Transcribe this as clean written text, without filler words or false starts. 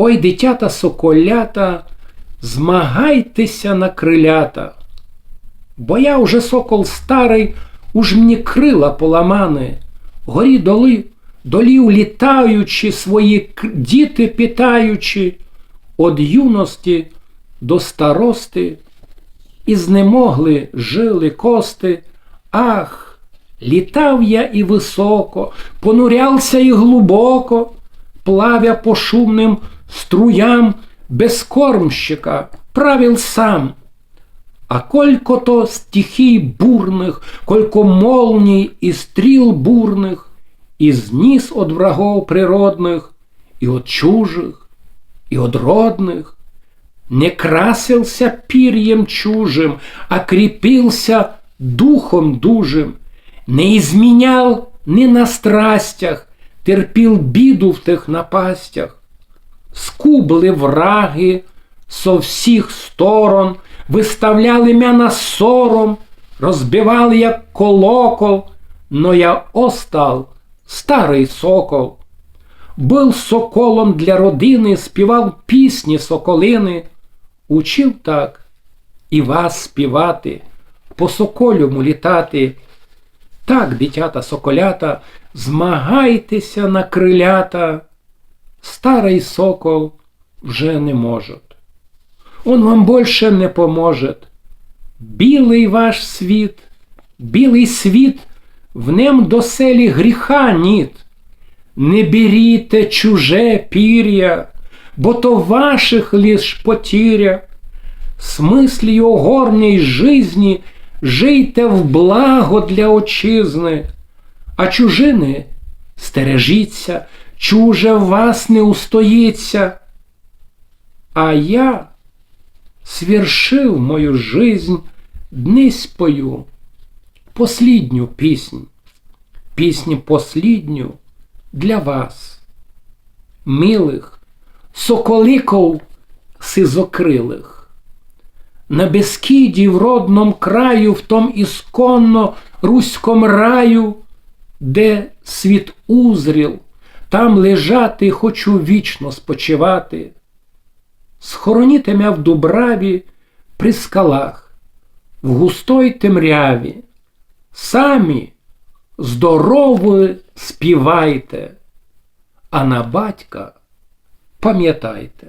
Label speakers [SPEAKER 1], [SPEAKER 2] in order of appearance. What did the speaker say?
[SPEAKER 1] Ой, дитята соколята, змагайтеся на крилята. Бо я уже сокол старий, уж мені крила поламани, горі доли, долів літаючи, свої діти питаючи, од юності до старости, і знемогли жили кости. Ах, літав я і високо, понурявся і глибоко, плавя по шумним струям, без кормщика правил сам. А колько то стихий бурных, колько молний и стрел бурных, изниз от врагов природных, и от чужих, и от родных, не красился пирьем чужим, а крепился духом дужим, не изменял ни на страстях, терпел биду в тех напастях. Скубли враги со всіх сторон, виставляли мя на сором, розбивали як колокол, но я остал старий сокол. Был соколом для родини, співав пісні соколини, учив так і вас співати, по соколюму літати. Так, дитята соколята, змагайтеся на крилята, старий сокол вже не может. Он вам больше не поможет. Білий ваш світ, білий світ, в нем доселі гріха ніт. Не беріте чуже пір'я, бо то ваших лиш потіря. Смислі огорній жизні жийте в благо для отчизни, а чужини стережіться, чуже вас не устоїться. А я свершив мою жизнь, дни спою последню пісню, пісню последню для вас, милих соколиков сизокрилих. На Бескиді в родном краю, в том ісконно руськом раю, де світ узріл, там лежати хочу вічно спочивати. Схороніте мя в дубраві при скалах, в густой темряві. Самі здорово співайте, а на батька пам'ятайте.